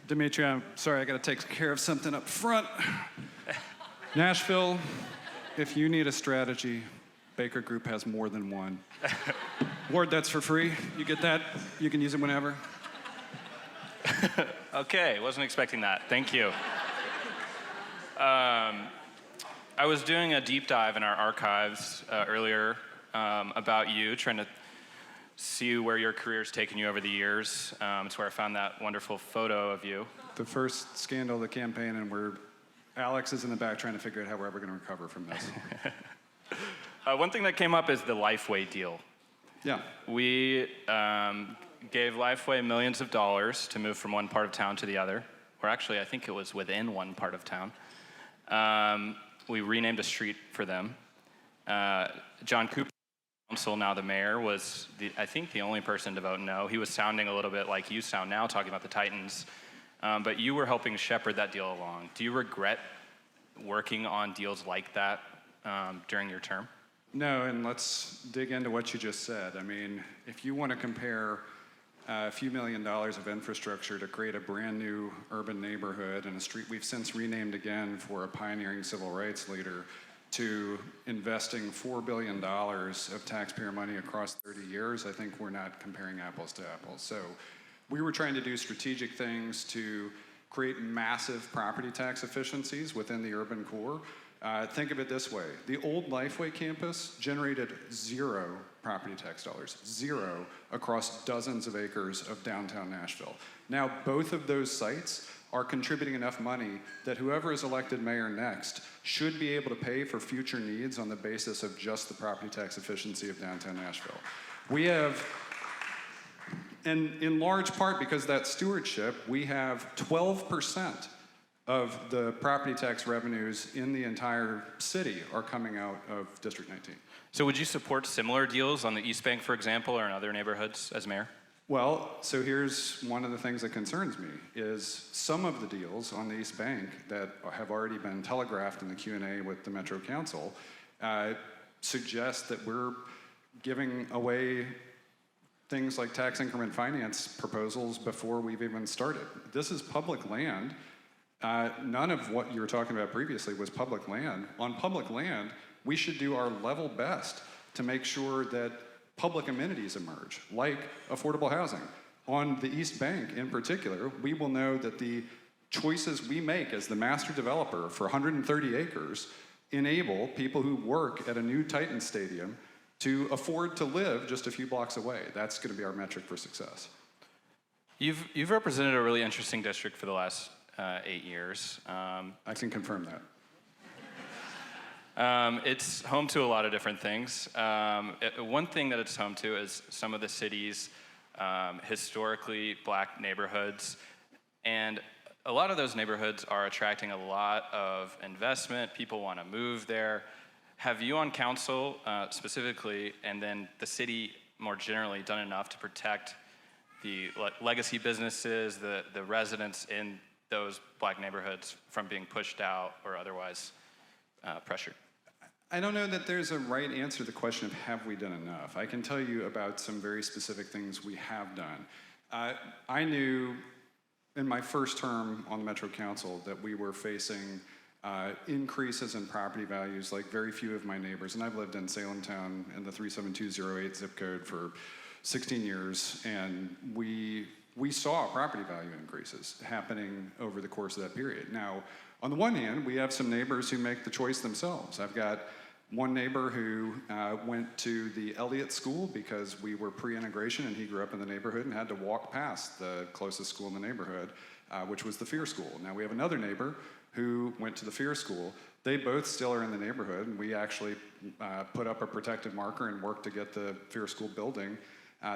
Dimitri, I'm sorry, I gotta take care of something up front. Nashville, if you need a strategy, Baker Group has more than one. Ward, that's for free. You get that, you can use it whenever. Okay, wasn't expecting that. Thank you. I was doing a deep dive in our archives earlier about you, trying to see where your career's taken you over the years. It's where I found that wonderful photo of you. The first scandal of the campaign, and Alex is in the back trying to figure out how we're ever going to recover from this. One thing that came up is the Lifeway deal. Yeah. We gave Lifeway millions of dollars to move from one part of town to the other. Or actually, I think it was within one part of town. We renamed a street for them. John Cooper, council, now the mayor, was, I think, the only person to vote no. He was sounding a little bit like you sound now, talking about the Titans. But you were helping shepherd that deal along. Do you regret working on deals like that during your term? No, and let's dig into what you just said. I mean, if you want to compare a few $1 million of infrastructure to create a brand new urban neighborhood and a street we've since renamed again for a pioneering civil rights leader, to investing $4 billion of taxpayer money across 30 years, I think we're not comparing apples to apples. So we were trying to do strategic things to create massive property tax efficiencies within the urban core. Think of it this way. The old Lifeway campus generated 0 property tax dollars, 0 across dozens of acres of downtown Nashville. Now, both of those sites are contributing enough money that whoever is elected mayor next should be able to pay for future needs on the basis of just the property tax efficiency of downtown Nashville. We have, and in large part because of that stewardship, we have 12% of the property tax revenues in the entire city are coming out of District 19. So would you support similar deals on the East Bank, for example, or in other neighborhoods as mayor? Well, so here's one of the things that concerns me, is some of the deals on the East Bank that have already been telegraphed in the Q&A with the Metro Council suggest that we're giving away things like tax increment finance proposals before we've even started. This is public land. None of what you were talking about previously was public land. On public land, we should do our level best to make sure that public amenities emerge, like affordable housing. On the East Bank in particular, we will know that the choices we make as the master developer for 130 acres enable people who work at a new Titan stadium to afford to live just a few blocks away. That's going to be our metric for success. You've represented a really interesting district for the last 8 years. I can confirm that. It's home to a lot of different things. One thing that it's home to is some of the city's historically black neighborhoods. And a lot of those neighborhoods are attracting a lot of investment. People want to move there. Have you on council specifically, and then the city more generally, done enough to protect the legacy businesses, the residents in those black neighborhoods from being pushed out or otherwise pressured? I don't know that there's a right answer to the question of have we done enough. I can tell you about some very specific things we have done. I knew in my first term on the Metro Council that we were facing increases in property values like very few of my neighbors, and I've lived in Salem Town in the 37208 zip code for 16 years, and we saw property value increases happening over the course of that period. Now, on the one hand, we have some neighbors who make the choice themselves. I've got one neighbor who went to the Elliott School because we were pre-integration and he grew up in the neighborhood and had to walk past the closest school in the neighborhood, which was the Fear School. Now we have another neighbor who went to the Fear School. They both still are in the neighborhood, and we actually put up a protective marker and worked to get the Fear School building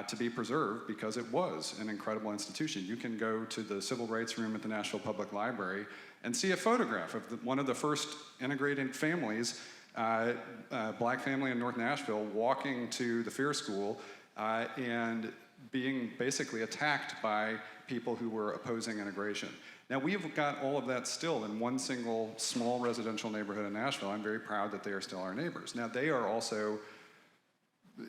to be preserved because it was an incredible institution. You can go to the Civil Rights Room at the Nashville Public Library and see a photograph of one of the first integrated families, black family in North Nashville, walking to the Fear School and being basically attacked by people who were opposing integration. Now we've got all of that still in one single small residential neighborhood in Nashville. I'm very proud that they are still our neighbors. Now they are also,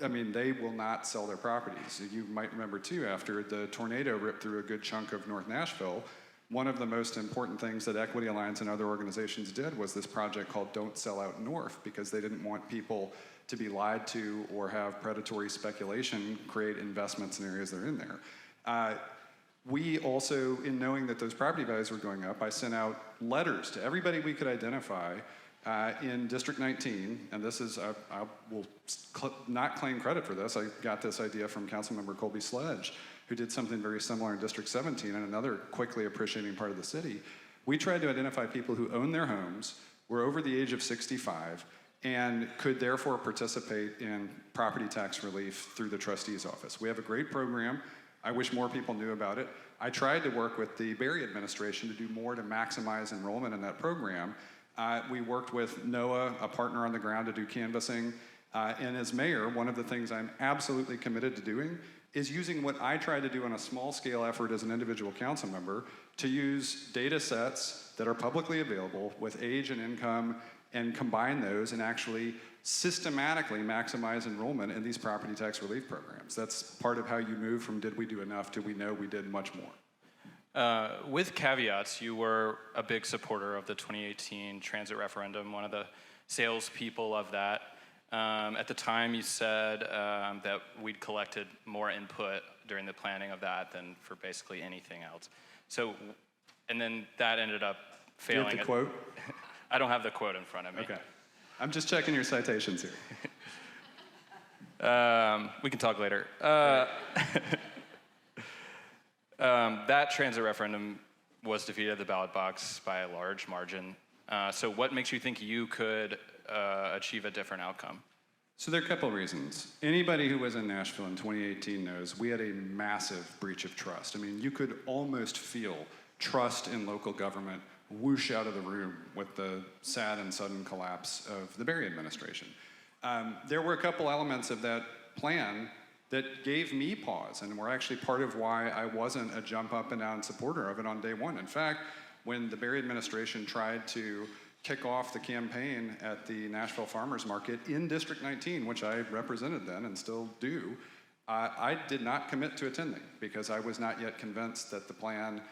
I mean, they will not sell their properties. You might remember too, after the tornado ripped through a good chunk of North Nashville, one of the most important things that Equity Alliance and other organizations did was this project called Don't Sell Out North, because they didn't want people to be lied to or have predatory speculation create investments in areas that are in there. We also, in knowing that those property values were going up, I sent out letters to everybody we could identify in District 19, and this is, I will not claim credit for this. I got this idea from Councilmember Colby Sledge, who did something very similar in District 17 and another quickly appreciating part of the city. We tried to identify people who own their homes, were over the age of 65, and could therefore participate in property tax relief through the trustee's office. We have a great program. I wish more people knew about it. I tried to work with the Berry administration to do more to maximize enrollment in that program. We worked with NOAA, a partner on the ground, to do canvassing. And as mayor, one of the things I'm absolutely committed to doing is using what I tried to do on a small scale effort as an individual council member to use data sets that are publicly available with age and income and combine those and actually systematically maximize enrollment in these property tax relief programs. That's part of how you move from did we do enough to we know we did much more. With caveats, you were a big supporter of the 2018 transit referendum, one of the salespeople of that. At the time, you said that we'd collected more input during the planning of that than for basically anything else. So, and then that ended up failing. You have the quote? I don't have the quote in front of me. Okay. I'm just checking your citations here. We can talk later. That transit referendum was defeated at the ballot box by a large margin. So what makes you think you could achieve a different outcome? So there are a couple of reasons. Anybody who was in Nashville in 2018 knows we had a massive breach of trust. I mean, you could almost feel trust in local government whoosh out of the room with the sad and sudden collapse of the Berry administration. There were a couple elements of that plan that gave me pause and were actually part of why I wasn't a jump up and down supporter of it on day one. In fact, when the Berry administration tried to kick off the campaign at the Nashville Farmers Market in District 19, which I represented then and still do, I did not commit to attending because I was not yet convinced that the plan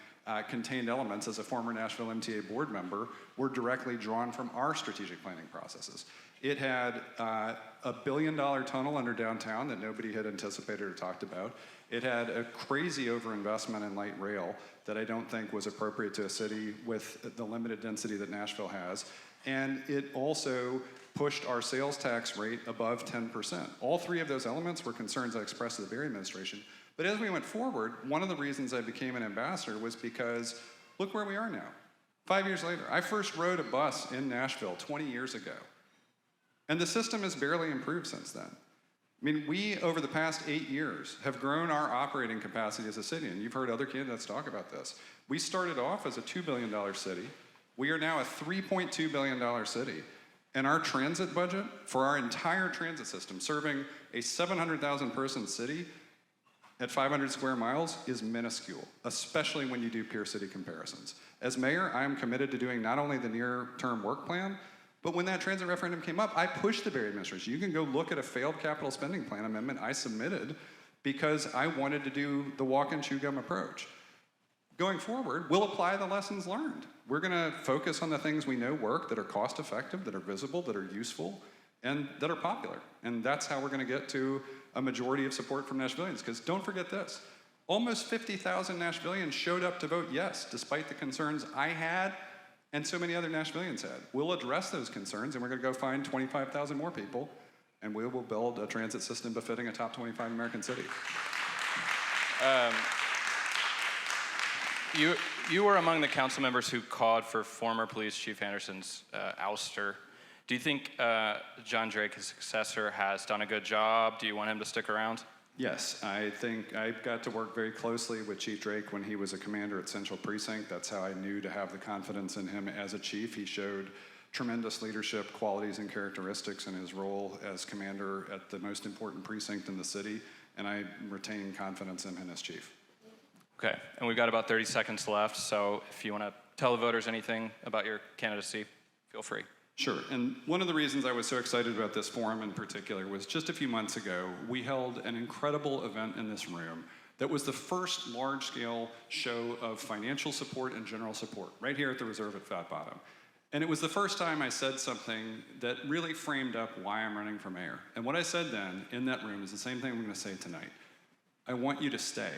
contained elements, as a former Nashville MTA board member, were directly drawn from our strategic planning processes. It had a $1 billion tunnel under downtown that nobody had anticipated or talked about. It had a crazy overinvestment in light rail that I don't think was appropriate to a city with the limited density that Nashville has. And it also pushed our sales tax rate above 10%. All three of those elements were concerns I expressed to the Berry administration. But as we went forward, one of the reasons I became an ambassador was because look where we are now. 5 years later, I first rode a bus in Nashville 20 years ago. And the system has barely improved since then. I mean, we, over the past 8 years, have grown our operating capacity as a city, and you've heard other candidates talk about this. We started off as a $2 billion city. We are now a $3.2 billion city. And our transit budget for our entire transit system, serving a 700,000 person city at 500 square miles, is minuscule, especially when you do peer city comparisons. As mayor, I am committed to doing not only the near-term work plan, but when that transit referendum came up, I pushed the Berry administration. You can go look at a failed capital spending plan amendment I submitted because I wanted to do the walk and chew gum approach. Going forward, we'll apply the lessons learned. We're gonna focus on the things we know work, that are cost effective, that are visible, that are useful, and that are popular. And that's how we're gonna get to a majority of support from Nashvillians. Because don't forget this, almost 50,000 Nashvillians showed up to vote yes, despite the concerns I had and so many other Nashvillians had. We'll address those concerns, and we're gonna go find 25,000 more people, and we will build a transit system befitting a top 25 American city. You were among the council members who called for former Police Chief Anderson's ouster. Do you think John Drake, his successor, has done a good job? Do you want him to stick around? Yes, I think I got to work very closely with Chief Drake when he was a commander at Central Precinct. That's how I knew to have the confidence in him as a chief. He showed tremendous leadership qualities and characteristics in his role as commander at the most important precinct in the city, and I retain confidence in him as chief. Okay, and we've got about 30 seconds left, so if you want to tell the voters anything about your candidacy, feel free. Sure, and one of the reasons I was so excited about this forum in particular was just a few months ago, we held an incredible event in this room that was the first large-scale show of financial support and general support, right here at the Reserve at Fat Bottom. And it was the first time I said something that really framed up why I'm running for mayor. And what I said then in that room is the same thing I'm going to say tonight. I want you to stay.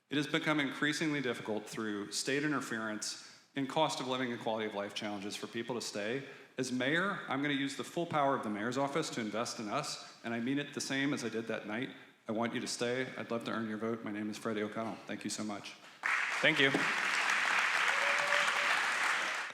It has become increasingly difficult through state interference and cost of living and quality of life challenges for people to stay. As mayor, I'm going to use the full power of the mayor's office to invest in us, and I mean it the same as I did that night. I want you to stay. I'd love to earn your vote. My name is Freddie O'Connell. Thank you so much. Thank you.